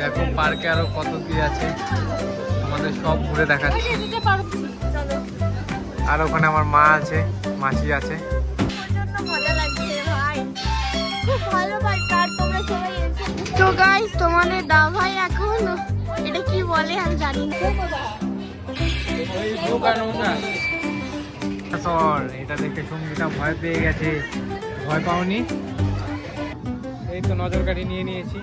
দেখো পার্কে আরো কত কি আছে, আমাদের সব ঘুরে দেখাচ্ছি। আর ওখানে আমার মা আছে, মাসি আছে। মজা লাগছে ভাই, খুব ভালো পার্ক। আর তোমরা সবাই এসে তো গাইস তোমাদের দা ভাই এখন এটা কি বলে আমি জানি না। এটা দেখে সঙ্গীতা ভয় পেয়ে গেছে। ভয় পাওনি? এই তো নজর কাঠি নিয়ে নিয়েছি,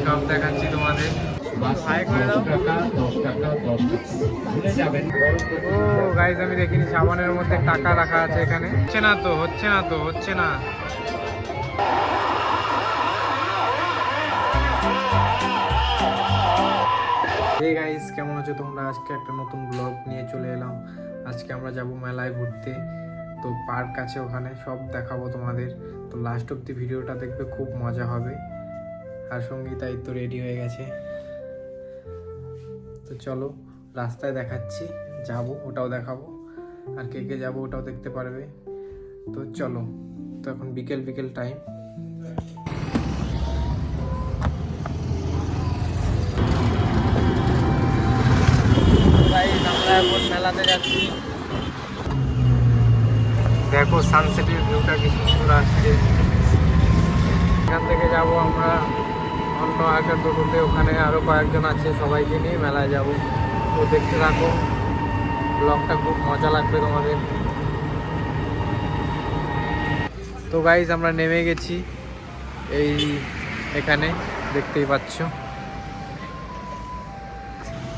সব দেখাচ্ছি তোমাদের। হাই করে দাও। ও গাইস, আমি দেখিনি সাবানের মধ্যে টাকা রাখা আছে এখানে। হচ্ছে না তো, হচ্ছে না তো, হচ্ছে না। হে গাইস, কেমন আছো তোমরা? আজকে একটা নতুন ব্লগ নিয়ে চলে এলাম। আজকে আমরা যাব মেলায় ঘুরতে। তো পার্ক আছে ওখানে, সব দেখাবো তোমাদের। তো লাস্ট অব্দি ভিডিওটা দেখবে, খুব মজা হবে। আর সঙ্গীতাই তো রেডি হয়ে গেছে। তো চলো, রাস্তায় দেখাচ্ছি, যাব ওটাও দেখাবো। আর কে কে যাবো ওটাও দেখতে পারবে। তো চলো, তো এখন বিকেল বিকেল টাইম। আমরা এখন মেলাতে যাচ্ছি। দেখো সানসেটের ভিউটা কি সুন্দর আসছে। এখান থেকে যাব আমরা অন্য একটা টোটোতে, ওখানে আরো কয়েকজন আছে, সবাইকে নিয়ে মেলায় যাব। তো দেখতে থাকো, ব্লগটা খুব মজা লাগবে তোমাদের। তো গাইজ আমরা নেমে গেছি এই এখানে, দেখতেই পাচ্ছ।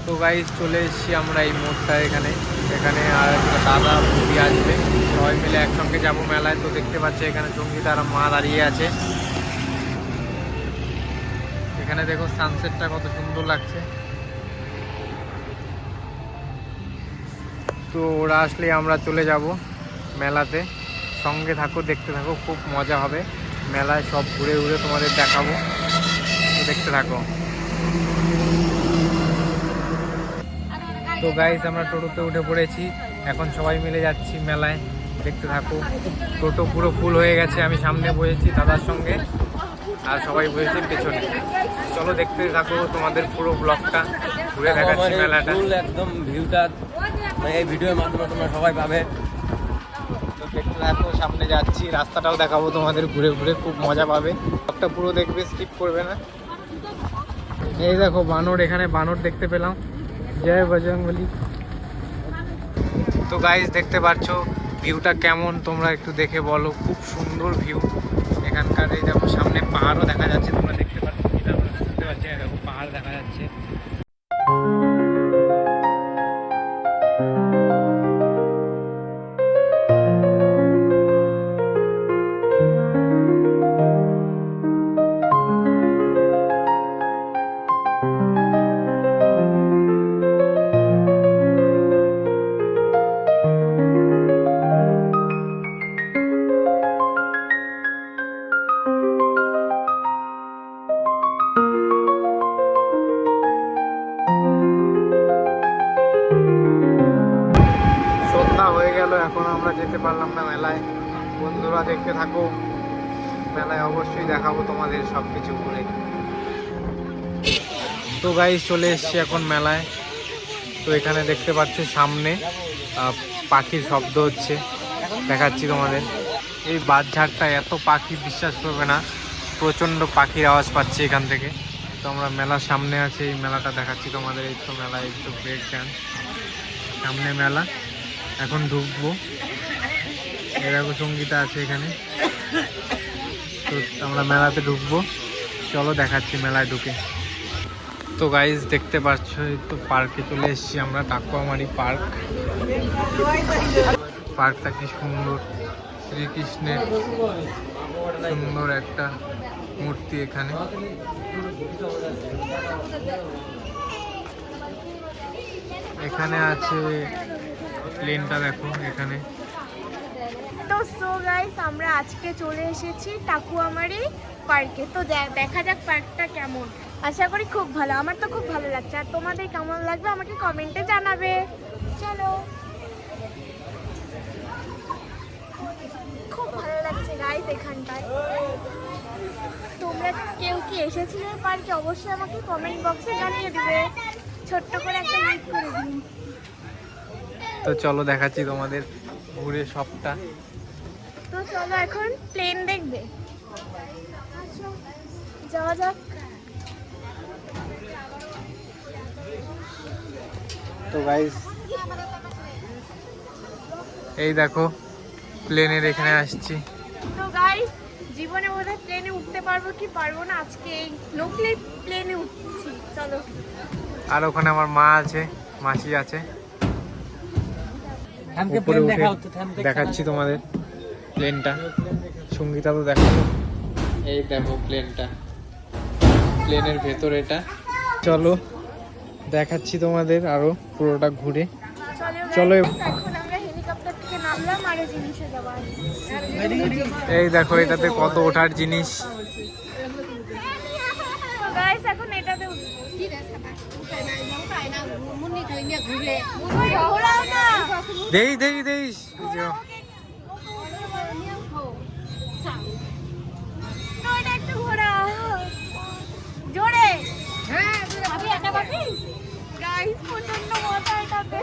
তো গাইজ চলে এসেছি আমরা এই মোড়টা এখানে। এখানে আর একটা দাদা বৌদি আসবে, সবাই মিলে একসঙ্গে যাব মেলায়। তো দেখতে পাচ্ছি এখানে সঙ্গীতা আর মা দাঁড়িয়ে আছে। এখানে দেখো সানসেটটা কত সুন্দর লাগছে। তো ওরা আসলে আমরা চলে যাব মেলাতে। সঙ্গে থাকো, দেখতে থাকো, খুব মজা হবে। মেলায় সব ঘুরে ঘুরে তোমাদের দেখাবো, তো দেখতে থাকো। তো গাইস আমরা টোটোতে উঠে পড়েছি, এখন সবাই মিলে যাচ্ছি মেলায়, দেখতে থাকো। টোটো পুরো ফুল হয়ে গেছে, আমি সামনে বসেছি দাদার সঙ্গে, আর সবাই বসেছে পেছনে। চলো দেখতে থাকো, তোমাদের পুরো ব্লগটা ঘুরে দেখাচ্ছি মেলাটা। একদম ভিউটা এই ভিডিওর মাধ্যমে তোমরা সবাই পাবে। তো দেখতে থাকো, সামনে যাচ্ছি, রাস্তাটাও দেখাবো তোমাদের ঘুরে ঘুরে, খুব মজা পাবে। ব্লগটা পুরো দেখবে, স্কিপ করবে না। এই দেখো বানর, এখানে বানর দেখতে পেলাম। জয় বজরংবলী। তো গাইস দেখতে পাচ্ছ ভিউটা কেমন, তোমরা একটু দেখে বলো। খুব সুন্দর ভিউ এখানকার। এই দেখো সামনে পাহাড়ও দেখা যাচ্ছে, তোমরা দেখতে পাচ্ছ, দেখতে পাচ্ছি দেখো পাহাড় দেখা যাচ্ছে। হয়ে গেল, এখন আমরা যেতে পারলাম না মেলায়। বন্ধুরা দেখতে থাকো, মেলায় অবশ্যই দেখাবো তোমাদের সব কিছু ঘুরে। তো গাইস চলে এসছি এখন মেলায়। তো এখানে দেখতে পাচ্ছ সামনে পাখির শব্দ হচ্ছে, দেখাচ্ছি তোমাদের। এই বাঁশঝাড়টা এত পাখি, বিশ্বাস করবে না, প্রচণ্ড পাখির আওয়াজ পাচ্ছি এখান থেকে। তো আমরা মেলার সামনে আছে, এই মেলাটা দেখাচ্ছি তোমাদের। এই তো মেলা, এই তো ব্রেক ডান্স, সামনে মেলা, এখন ঢুকবো। এরকম সঙ্গীতা আছে এখানে। তো আমরা মেলাতে ঢুকবো, চলো দেখাচ্ছি মেলায় ঢুকে। তো গাইজ দেখতে পাচ্ছ, এই তো পার্কে চলে এসেছি আমরা, টাকুয়ামারি পার্ক। পার্কটা কি সুন্দর, শ্রীকৃষ্ণের সুন্দর একটা মূর্তি এখানে। এখানে আছে প্লেনটা, দেখো এখানে। তো সো গাইস আমরা আজকে চলে এসেছি টাকুয়ামারি পার্কে। তো দেখা যাক পার্কটা কেমন। আশা করি খুব ভালো, আমার তো খুব ভালো লাগছে। আর তোমাদের কেমন লাগবে আমাকে কমেন্টে জানাবে। চলো, খুব ভালো লাগছে গাইস এখানটায়। তোমরা কেউ কি এসেছিলে পার্কে অবশ্যই আমাকে কমেন্ট বক্সে জানিয়ে দিবে, ছোট্ট করে একটা লাইক করে দিন। তো চলো দেখাচ্ছি তোমাদের ঘুরে সবটা। তো চলো এখন প্লেন দেখবে, যাওয়া যাক। তো গাইস এই দেখো প্লেনের এখানে আসছি। তো গাইস জীবনে বোধহয় প্লেনে উঠতে পারবো কি পারবো না, আজকে এই নকলি প্লেনে উঠছি। চলো। আর ওখানে আমার মা আছে, মাসি আছে। উপরে উঠে দেখাচ্ছি তোমাদের প্লেনটা। সঙ্গীতা তো দেখো, এই দেখো প্লেনটা, প্লেনের ভেতর এটা। চলো দেখাচ্ছি তোমাদের আরো পুরোটা ঘুরে। চলো। এখন আমরা হেলিকপ্টার থেকে নামলাম আর জিনিসে যাবো। এই দেখো এটাতে কত ওঠার জিনিস। তো গাইস এখন এটাতে ঘোরাও না। দেই দেই দেই তো এটা একটু ঘোরাও জোরে। হ্যাঁ আমি একা বাকি। গাইস প্রচন্ড মজা এটাতে।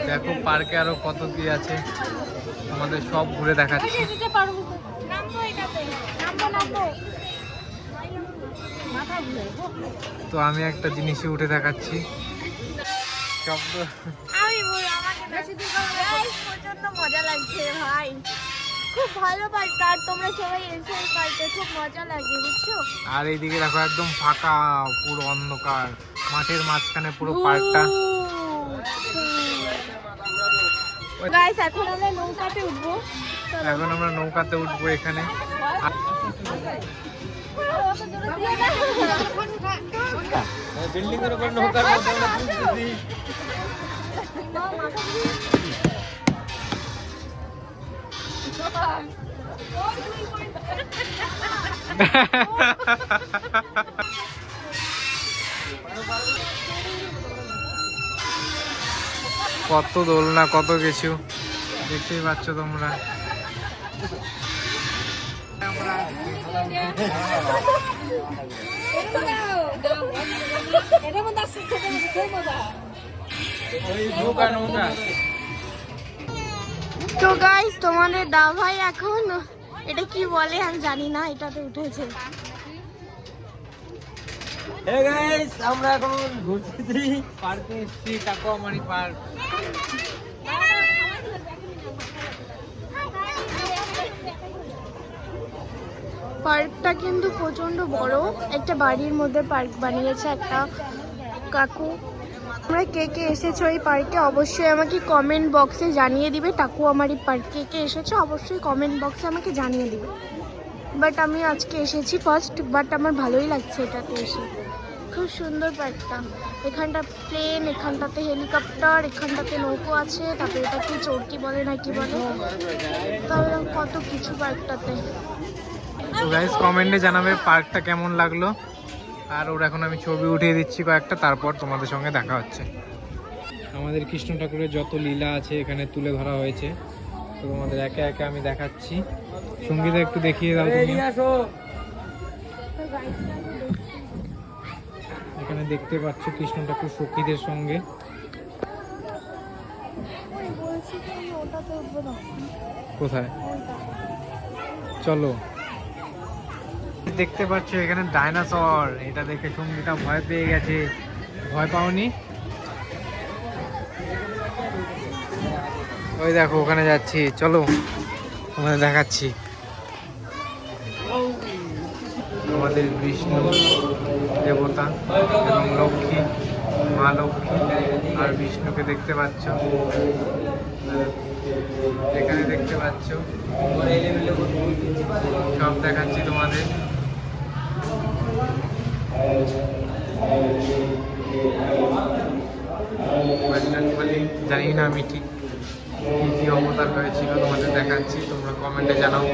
দেখো পার্কে আরো কত কি আছে, আমাদের সব ঘুরে দেখাচ্ছি। নামবো এটাতে, নামবো। তো আমি একটা জিনিসে উঠে দেখাচ্ছি। শব্দ আমি বলি আমাকে বেশি দিন প্রচন্ড মজা লাগছে ভাই, খুব ভালো পার্ক। আর তোমরা সবাই এসে এই পার্কে, খুব মজা লাগে বুঝছো। আর এইদিকে দেখো একদম ফাঁকা, পুরো অন্ধকার, মাঠের মাঝখানে পুরো পার্কটা। গাইস এখন আমরা নৌকাতে উঠবো। এখন আমরা নৌকাতে উঠবো এখানে। বিল্ডিং এর উপর নৌকার মধ্যে আমরা ঘুরতেছি। কত দোলনা, কত কিছু দেখতেই পাচ্ছ তোমরা। তো গাইস তোমাদের দা ভাই এখন এটা কি বলে আমি জানি না, এটাতে উঠেছে। হে গাইস আমরা এখন ঘুরতেছি, পার্কে এসেছি, টাকুয়ামারি পার্ক। পার্কটা কিন্তু প্রচন্ড বড়, একটা বাড়ির মধ্যে পার্ক বানিয়েছে একটা কাকু। তোমরা কে কে এসেছো এই পার্কে অবশ্যই আমাকে কমেন্ট বক্সে জানিয়ে দিবে। টাকুয়ামারি পার্ক কে কে এসেছো অবশ্যই কমেন্ট বক্সে আমাকে জানিয়ে দিবে। বাট আমি আজকে এসেছি ফার্স্ট, বাট আমার ভালোই লাগছে এটাতে এসে, খুব সুন্দর পার্কটা। এখানটা প্লেন, এখানটাতে হেলিকপ্টার, এখানটাতে নৌকো আছে, তারপরে এটা কি চৌকি বলে না কি বলে, তাহলে কত কিছু পার্কটাতে। তো গাইস কমেন্টে জানাবে পার্কটা কেমন লাগলো। আর ওর এখন আমি ছবি উঠিয়ে দিচ্ছি কয়েকটা, তারপর তোমাদের সঙ্গে দেখা হচ্ছে। আমাদের কৃষ্ণ ঠাকুরের যত লীলা আছে এখানে তুলে ধরা হয়েছে, তো তোমাদের একে একে আমি দেখাচ্ছি। সঙ্গীতা একটু দেখিয়ে দাও তুমি। এখানে দেখতে পাচ্ছ কৃষ্ণ ঠাকুর সখীদের সঙ্গে। কোথায়? চলো। দেখতে পাচ্ছ এখানে ডাইনোসর, এটা দেখে সঙ্গীতা ভয় পেয়ে গেছে। ভয় পাওনি? ওই দেখো ওখানে যাচ্ছি, চলো তোমাদের দেখাচ্ছি। আমাদের বিষ্ণু দেবতা এবং লক্ষ্মী, মা লক্ষ্মী আর বিষ্ণুকে দেখতে পাচ্ছ। এখানে দেখতে পাচ্ছ, সব দেখাচ্ছি তোমাদের। জানি না আমি ঠিক কি কি অবতার হয়েছিল, তোমাদের দেখাচ্ছি, তোমরা কমেন্টে জানাও।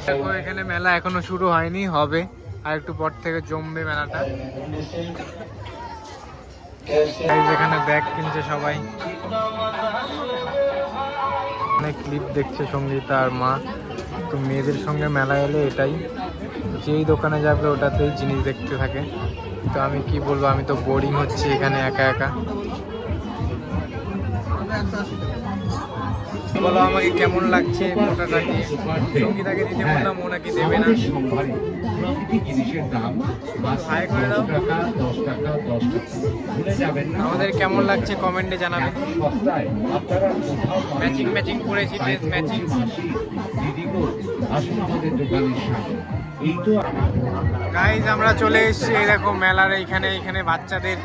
দেখো এখানে মেলা এখনো শুরু হয়নি, হবে আর একটু পর থেকে জমবে মেলাটা। এখানে ব্যাগ কিনছে সবাই, অনেক ক্লিপ দেখছে সঙ্গীতা আর মা। তো মেয়েদের সঙ্গে মেলা এলে এটাই, যেই দোকানে যাবে ওটাতেই জিনিস দেখতে থাকে। তো আমি কি বলবো, আমি তো বোরিং হচ্ছে এখানে একা একা। বলো আমাকে কেমন লাগছে মোটাটাকে। সঙ্গীতাকে দিতে বললাম, ও নাকি দেবে না। হাই করে দাও। আমাদের কেমন লাগছে কমেন্টে জানাবে। ম্যাচিং ম্যাচিং করেছি, ড্রেস ম্যাচিং। গাইজ আমরা চলে এসেছি এই দেখো মেলার এইখানে বাচ্চাদের।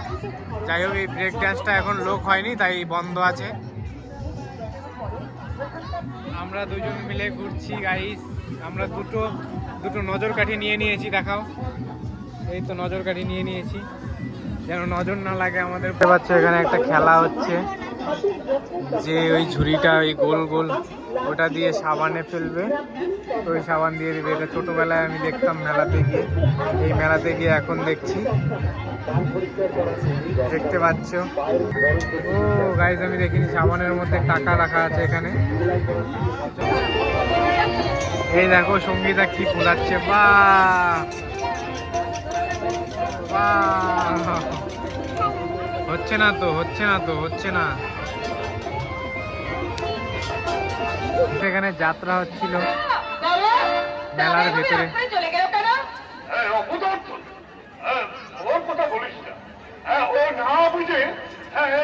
যাই হোক এই ব্রেক ডান্সটা এখন লোক হয়নি তাই বন্ধ আছে। আমরা দুজন মিলে ঘুরছি গাইস। আমরা দুটো নজর কাঠি নিয়ে নিয়েছি, দেখাও। এই তো নজর কাঠি নিয়ে নিয়েছি, যেন নজর না লাগে আমাদের। পাচ্ছে এখানে একটা খেলা হচ্ছে, যে ওই ঝুড়িটা ওই গোল গোল ওটা দিয়ে সাবানে ফেলবে, তো ওই সাবান দিয়ে দিবে। এটা ছোটবেলায় আমি দেখতাম মেলাতে গিয়ে, এই মেলাতে গিয়ে এখন দেখছি। দেখতে পাচ্ছ ও গাইজ, আমি দেখিনি সাবানের মধ্যে টাকা রাখা আছে এখানে। এই দেখো সঙ্গীতা কি ফুলাচ্ছে, বাহ বাহ। হচ্ছে না তো, হচ্ছে না। এখানে যাত্রা হচ্ছিল মেলার ভেতরে। ওর কথা বলিস না, ও না বুঝে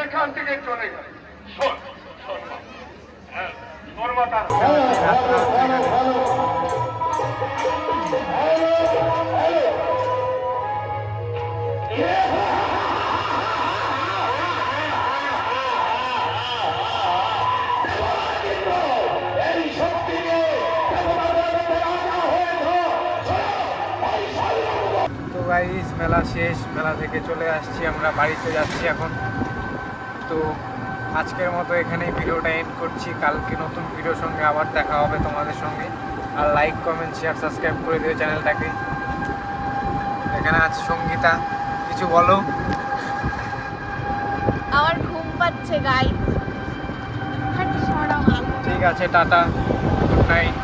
এখান থেকে চলে গেল। শোন শোন তোর মাথা গাইস মেলা শেষ, মেলা থেকে চলে আসছি, আমরা বাড়িতে যাচ্ছি এখন। তো আজকের মতো এখানেই ভিডিওটা এন্ড করছি। কালকে নতুন ভিডিওর সঙ্গে আবার দেখা হবে তোমাদের সঙ্গে। আর লাইক কমেন্ট শেয়ার সাবস্ক্রাইব করে দিও চ্যানেলটাকে। এখানে আছে সঙ্গীতা, কিছু বলো। আমার ঘুম পাচ্ছে গাইস। ঠিক আছে, টাটা, গুড নাইট।